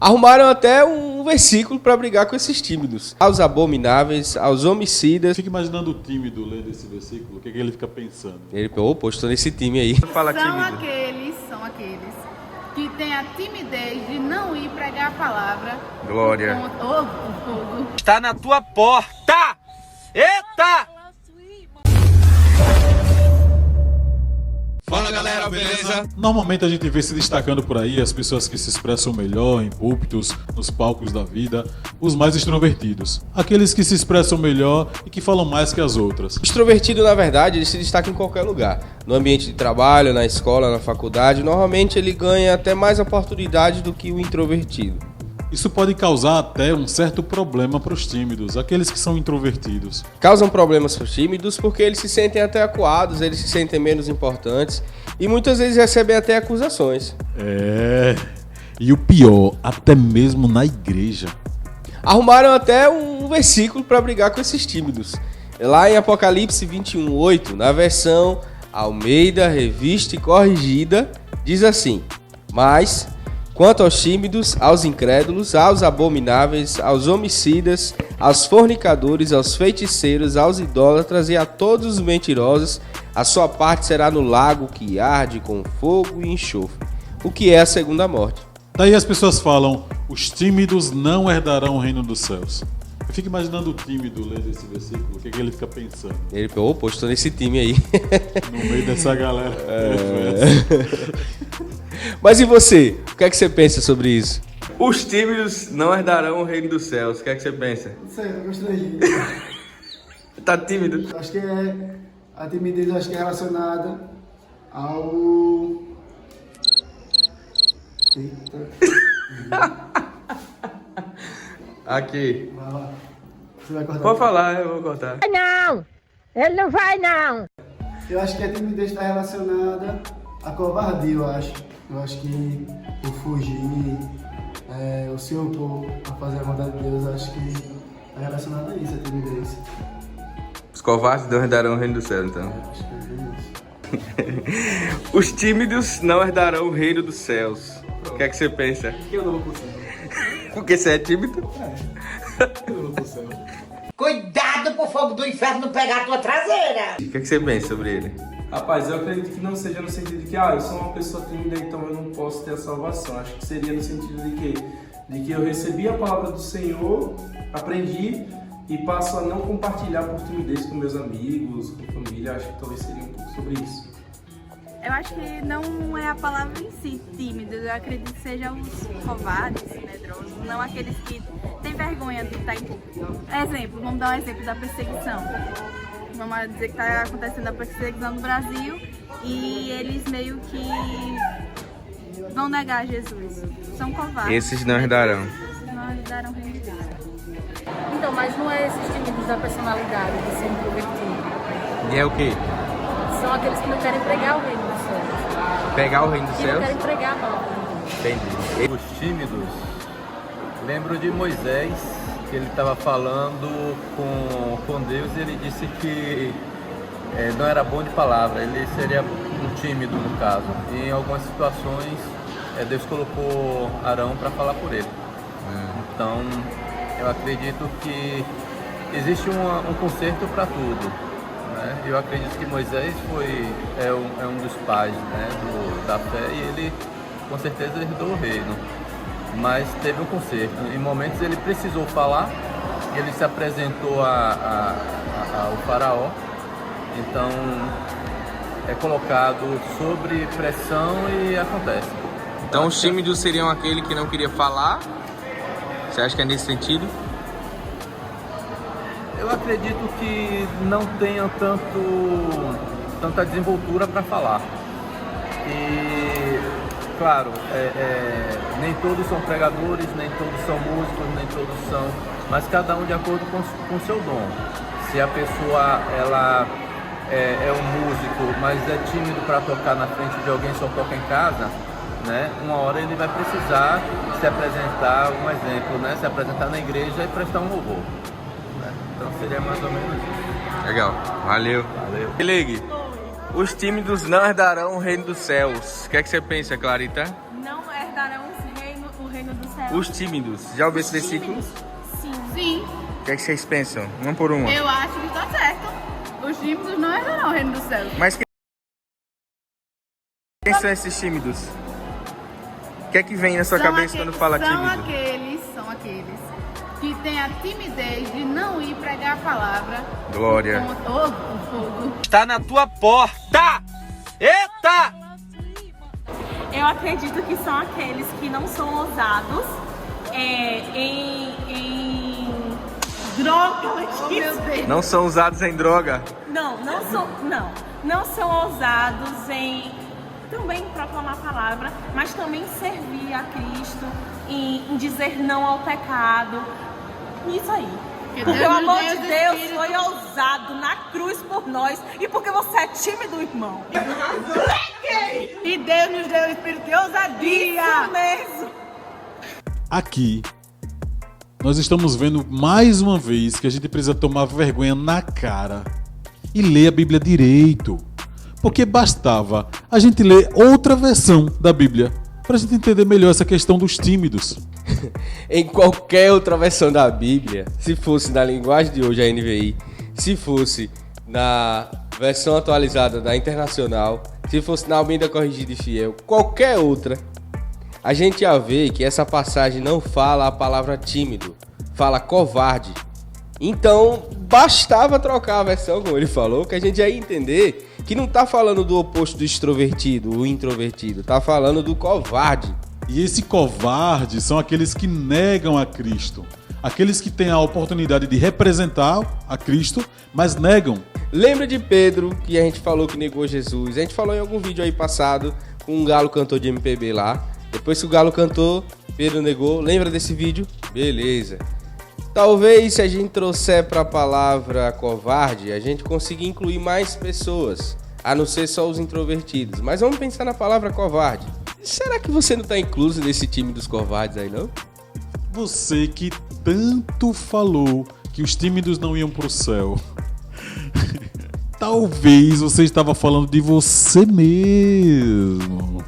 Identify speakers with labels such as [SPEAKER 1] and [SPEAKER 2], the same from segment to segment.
[SPEAKER 1] Arrumaram até um versículo para brigar com esses tímidos. Aos abomináveis, aos homicidas.
[SPEAKER 2] Fica imaginando o tímido lendo esse versículo, o que ele fica pensando?
[SPEAKER 1] Ele, opa, estou nesse time aí. Fala tímido.
[SPEAKER 3] São aqueles que têm a timidez de não ir pregar a palavra.
[SPEAKER 1] Glória.
[SPEAKER 3] Fogo.
[SPEAKER 4] Está na tua porta! Eita!
[SPEAKER 1] Fala galera, beleza?
[SPEAKER 2] Normalmente a gente vê se destacando por aí as pessoas que se expressam melhor em púlpitos, nos palcos da vida, os mais extrovertidos. Aqueles que se expressam melhor e que falam mais que as outras.
[SPEAKER 1] O extrovertido, na verdade, ele se destaca em qualquer lugar. No ambiente de trabalho, na escola, na faculdade, normalmente ele ganha até mais oportunidade do que o introvertido.
[SPEAKER 2] Isso pode causar até um certo problema para os tímidos, aqueles que são introvertidos.
[SPEAKER 1] Causam problemas para os tímidos porque eles se sentem até acuados, eles se sentem menos importantes e muitas vezes recebem até acusações.
[SPEAKER 2] E o pior, até mesmo na igreja.
[SPEAKER 1] Arrumaram até um versículo para brigar com esses tímidos. Lá em Apocalipse 21:8, na versão Almeida, Revista e Corrigida, diz assim: Mas, quanto aos tímidos, aos incrédulos, aos abomináveis, aos homicidas, aos fornicadores, aos feiticeiros, aos idólatras e a todos os mentirosos, a sua parte será no lago que arde com fogo e enxofre, o que é a segunda morte.
[SPEAKER 2] Daí as pessoas falam, os tímidos não herdarão o reino dos céus. Eu fico imaginando o tímido lendo esse versículo, o que ele fica pensando?
[SPEAKER 1] Ele, opa, estou nesse time aí.
[SPEAKER 2] No meio dessa galera.
[SPEAKER 1] Mas e você? O que é que você pensa sobre isso?
[SPEAKER 4] Os tímidos não herdarão o reino dos céus. O que é que você pensa?
[SPEAKER 5] Não sei, eu gostei.
[SPEAKER 4] Tá tímido?
[SPEAKER 5] Acho que a timidez acho que é relacionada ao... Eita.
[SPEAKER 4] Aqui.
[SPEAKER 5] Vai lá. Você vai cortar?
[SPEAKER 4] Pode falar, eu vou cortar.
[SPEAKER 6] Não, ele não vai não.
[SPEAKER 5] Eu acho que a timidez está relacionada à covardia, eu acho. Eu acho que o fugir, o se opor a fazer a vontade de Deus, acho que está relacionado a isso, a timidez.
[SPEAKER 4] Os covardes não herdarão o reino dos céus, então.
[SPEAKER 5] Acho que é isso.
[SPEAKER 4] Os tímidos não herdarão o reino dos céus. O que é que você pensa?
[SPEAKER 5] Eu não vou pro céu.
[SPEAKER 4] Porque você é tímido?
[SPEAKER 5] Eu não vou pro céu.
[SPEAKER 6] Cuidado pro fogo do inferno não pegar a tua traseira.
[SPEAKER 4] O que é que você pensa sobre ele?
[SPEAKER 7] Rapaz, eu acredito que não seja no sentido de que eu sou uma pessoa tímida, então eu não posso ter a salvação. Acho que seria no sentido de quê? De que eu recebi a palavra do Senhor, aprendi e passo a não compartilhar por timidez com meus amigos, com família. Acho que talvez seria um pouco sobre isso.
[SPEAKER 3] Eu acho que não é a palavra em si, tímidos. Eu acredito que sejam os covardes, medrosos, não aqueles que têm vergonha de estar em público. Exemplo, vamos dar um exemplo da perseguição. Vamos dizer que está acontecendo a perseguição no Brasil e eles meio que vão negar Jesus. São covardes.
[SPEAKER 4] Esses não herdarão.
[SPEAKER 3] Esses não herdarão o reino de Deus.
[SPEAKER 8] Então, mas não é esses tímidos da personalidade de ser introvertido.
[SPEAKER 4] E é o quê?
[SPEAKER 8] São aqueles que não querem pregar o reino dos céus.
[SPEAKER 4] Pegar o reino dos
[SPEAKER 8] Que não
[SPEAKER 4] céus?
[SPEAKER 8] querem pregar a palavra.
[SPEAKER 4] Entendi.
[SPEAKER 9] Os tímidos, lembro de Moisés, que ele estava falando com Deus e ele disse que não era bom de palavra, ele seria um tímido no caso. E em algumas situações, Deus colocou Arão para falar por ele. Então, eu acredito que existe um conserto para tudo. Né? Eu acredito que Moisés é um dos pais, né, da fé e ele com certeza herdou o reino. Mas teve um conserto. Em momentos ele precisou falar, ele se apresentou ao faraó, então é colocado sobre pressão e acontece.
[SPEAKER 4] Então os tímidos seriam aquele que não queria falar? Você acha que é nesse sentido?
[SPEAKER 9] Eu acredito que não tenha tanta desenvoltura para falar. E, claro, nem todos são pregadores, nem todos são músicos, nem todos são... Mas cada um de acordo com o seu dom. Se a pessoa ela é um músico, mas é tímido para tocar na frente de alguém, só toca em casa, né? Uma hora ele vai precisar se apresentar, um exemplo, né? Se apresentar na igreja e prestar um louvor. Então seria mais ou menos isso.
[SPEAKER 4] Legal, valeu. Ligue. Os tímidos não herdarão o reino dos céus. O que é que você pensa, Clarita?
[SPEAKER 3] Não herdarão o reino reino do céu.
[SPEAKER 4] Os tímidos. Já ouviu esse versículo?
[SPEAKER 3] Sim.
[SPEAKER 4] O que é que vocês pensam? Uma por uma.
[SPEAKER 3] Eu acho que tá certo. Os tímidos não herdarão o reino do céu.
[SPEAKER 4] Mas quem são esses tímidos? O que é que vem na sua cabeça quando fala tímido?
[SPEAKER 3] São aqueles que têm a timidez de não ir pregar a palavra.
[SPEAKER 4] Glória.
[SPEAKER 3] Com todo o fogo.
[SPEAKER 4] Está na tua porta! Eita!
[SPEAKER 10] Eu acredito que são aqueles que não são ousados em drogas.
[SPEAKER 3] Oh, meu Deus.
[SPEAKER 4] Não são usados em droga?
[SPEAKER 10] Não são ousados em também proclamar a palavra, mas também servir a Cristo, em dizer não ao pecado. Isso aí. Porque o amor de Deus foi ousado na cruz por nós e porque você é tímido, irmão.
[SPEAKER 3] E Deus nos deu o espírito de ousadia.
[SPEAKER 10] Isso mesmo.
[SPEAKER 2] Aqui, nós estamos vendo mais uma vez que a gente precisa tomar vergonha na cara e ler a Bíblia direito. Porque bastava a gente ler outra versão da Bíblia para a gente entender melhor essa questão dos tímidos.
[SPEAKER 1] Em qualquer outra versão da Bíblia, se fosse na linguagem de hoje, a NVI, se fosse na versão atualizada da Internacional, se fosse na Almeida Corrigida e Fiel, qualquer outra, a gente ia ver que essa passagem não fala a palavra tímido, fala covarde. Então, bastava trocar a versão, como ele falou, que a gente ia entender que não tá falando do oposto do extrovertido, o introvertido, tá falando do covarde.
[SPEAKER 2] E esse covarde são aqueles que negam a Cristo. Aqueles que têm a oportunidade de representar a Cristo, mas negam.
[SPEAKER 1] Lembra de Pedro, que a gente falou que negou Jesus? A gente falou em algum vídeo aí passado, com um galo cantor de MPB lá. Depois que o galo cantou, Pedro negou. Lembra desse vídeo? Beleza. Talvez se a gente trouxer para a palavra covarde, a gente consiga incluir mais pessoas, a não ser só os introvertidos. Mas vamos pensar na palavra covarde. Será que você não está incluso nesse time dos covardes aí, não?
[SPEAKER 2] Você que tanto falou que os tímidos não iam pro céu. Talvez você estava falando de você mesmo.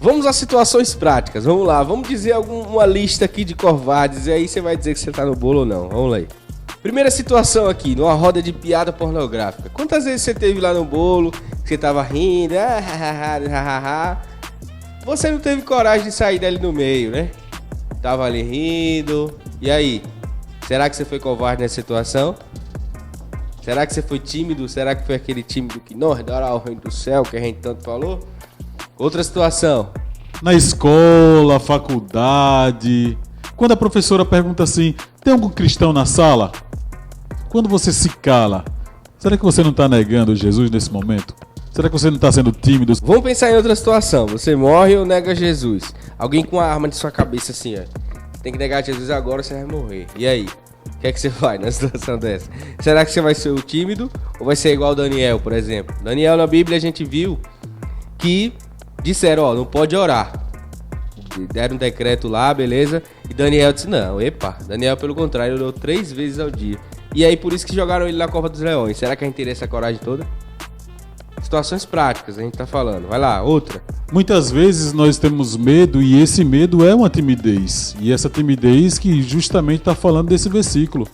[SPEAKER 1] Vamos às situações práticas, vamos lá. Vamos dizer uma lista aqui de covardes e aí você vai dizer que você tá no bolo ou não. Vamos lá. Primeira situação aqui, numa roda de piada pornográfica. Quantas vezes você teve lá no bolo, você tava rindo, você não teve coragem de sair dali no meio, né? Tava ali rindo. E aí? Será que você foi covarde nessa situação? Será que você foi tímido? Será que foi aquele tímido que não herdará o reino do céu que a gente tanto falou? Outra situação.
[SPEAKER 2] Na escola, faculdade. Quando a professora pergunta assim, tem algum cristão na sala? Quando você se cala, será que você não está negando Jesus nesse momento? Será que você não está sendo tímido?
[SPEAKER 1] Vamos pensar em outra situação. Você morre ou nega Jesus? Alguém com uma arma de sua cabeça assim, ó. Tem que negar Jesus agora, você vai morrer. E aí? O que é que você faz na situação dessa? Será que você vai ser o tímido ou vai ser igual Daniel, por exemplo? Daniel, na Bíblia a gente viu que disseram, ó, não pode orar. Deram um decreto lá, beleza? E Daniel disse, não, epa. Daniel, pelo contrário, orou 3 vezes ao dia. E aí, por isso que jogaram ele na Copa dos Leões. Será que a gente teria essa coragem toda? Situações práticas, a gente tá falando. Vai lá, outra.
[SPEAKER 2] Muitas vezes nós temos medo e esse medo é uma timidez. E essa timidez que justamente está falando desse versículo.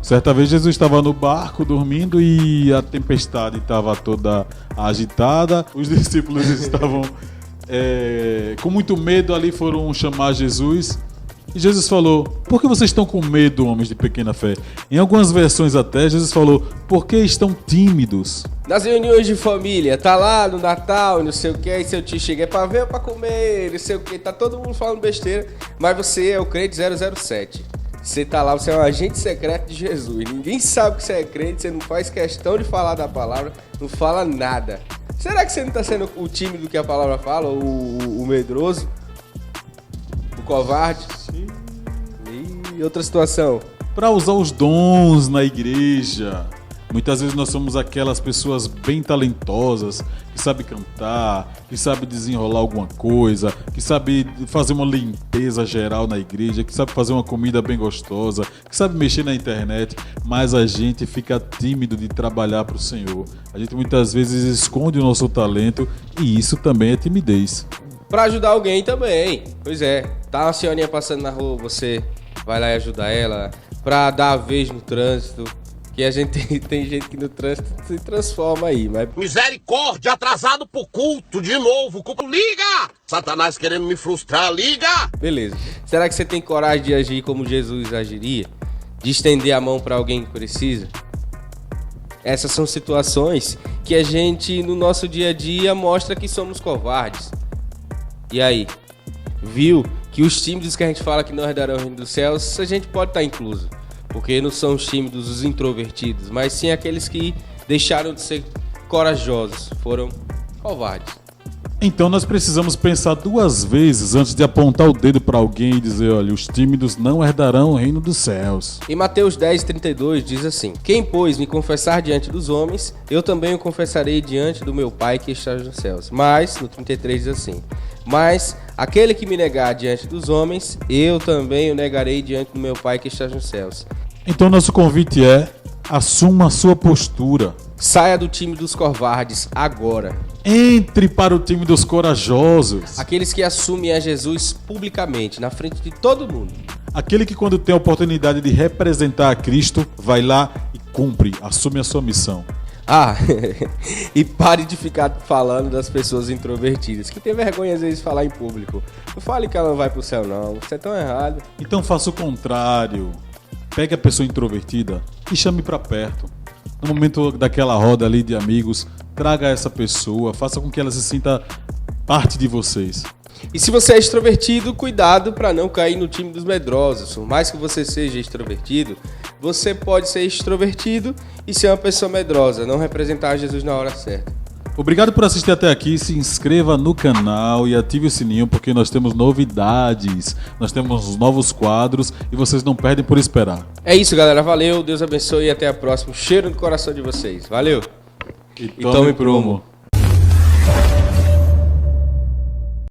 [SPEAKER 2] Certa vez Jesus estava no barco dormindo e a tempestade estava toda agitada. Os discípulos estavam com muito medo ali, foram chamar Jesus. E Jesus falou, por que vocês estão com medo, homens de pequena fé? Em algumas versões até, Jesus falou, por que estão tímidos?
[SPEAKER 1] Nas reuniões de família, tá lá no Natal, não sei o que, aí seu tio chega, é pra ver ou pra comer, não sei o que, tá todo mundo falando besteira, mas você é o crente 007. Você tá lá, você é um agente secreto de Jesus. Ninguém sabe que você é crente, você não faz questão de falar da palavra, não fala nada. Será que você não tá sendo o tímido que a palavra fala, o medroso? O covarde?
[SPEAKER 2] Sim.
[SPEAKER 1] E outra situação.
[SPEAKER 2] Para usar os dons na igreja. Muitas vezes nós somos aquelas pessoas bem talentosas, que sabe cantar, que sabe desenrolar alguma coisa, que sabe fazer uma limpeza geral na igreja, que sabe fazer uma comida bem gostosa, que sabe mexer na internet, mas a gente fica tímido de trabalhar para o Senhor. A gente muitas vezes esconde o nosso talento e isso também é timidez.
[SPEAKER 1] Pra ajudar alguém também. Pois é. Tá uma senhorinha passando na rua, você vai lá e ajuda ela. Pra dar a vez no trânsito. Que a gente tem gente que no trânsito se transforma aí, mas...
[SPEAKER 11] Misericórdia, atrasado pro culto, de novo. Liga! Satanás querendo me frustrar, liga!
[SPEAKER 1] Beleza. Será que você tem coragem de agir como Jesus agiria? De estender a mão pra alguém que precisa? Essas são situações que a gente, no nosso dia a dia, mostra que somos covardes. E aí? Viu que os tímidos que a gente fala que não herdarão o reino dos céus, a gente pode estar incluso. Porque não são os tímidos, os introvertidos, mas sim aqueles que deixaram de ser corajosos, foram covardes.
[SPEAKER 2] Então nós precisamos pensar 2 vezes antes de apontar o dedo para alguém e dizer, olha, os tímidos não herdarão o reino dos céus.
[SPEAKER 1] Em Mateus 10:32 diz assim: quem, pois, me confessar diante dos homens, eu também o confessarei diante do meu Pai que está nos céus. Mas, no 33 diz assim: mas aquele que me negar diante dos homens, eu também o negarei diante do meu Pai que está nos céus.
[SPEAKER 2] Então nosso convite é, assuma a sua postura.
[SPEAKER 1] Saia do time dos covardes agora.
[SPEAKER 2] Entre para o time dos corajosos.
[SPEAKER 1] Aqueles que assumem a Jesus publicamente, na frente de todo mundo.
[SPEAKER 2] Aquele que quando tem a oportunidade de representar a Cristo, vai lá e cumpre, assume a sua missão.
[SPEAKER 1] Ah, e pare de ficar falando das pessoas introvertidas, que tem vergonha às vezes de falar em público. Não fale que ela não vai pro céu não, isso é tão errado.
[SPEAKER 2] Então faça o contrário. Pegue a pessoa introvertida e chame pra perto. No momento daquela roda ali de amigos, traga essa pessoa, faça com que ela se sinta parte de vocês.
[SPEAKER 1] E se você é extrovertido, cuidado para não cair no time dos medrosos. Por mais que você seja extrovertido, você pode ser extrovertido e ser uma pessoa medrosa, não representar Jesus na hora certa.
[SPEAKER 2] Obrigado por assistir até aqui, se inscreva no canal e ative o sininho porque nós temos novidades, nós temos novos quadros e vocês não perdem por esperar.
[SPEAKER 1] É isso, galera, valeu, Deus abençoe e até a próxima. Cheiro no coração de vocês, valeu!
[SPEAKER 2] E tome prumo.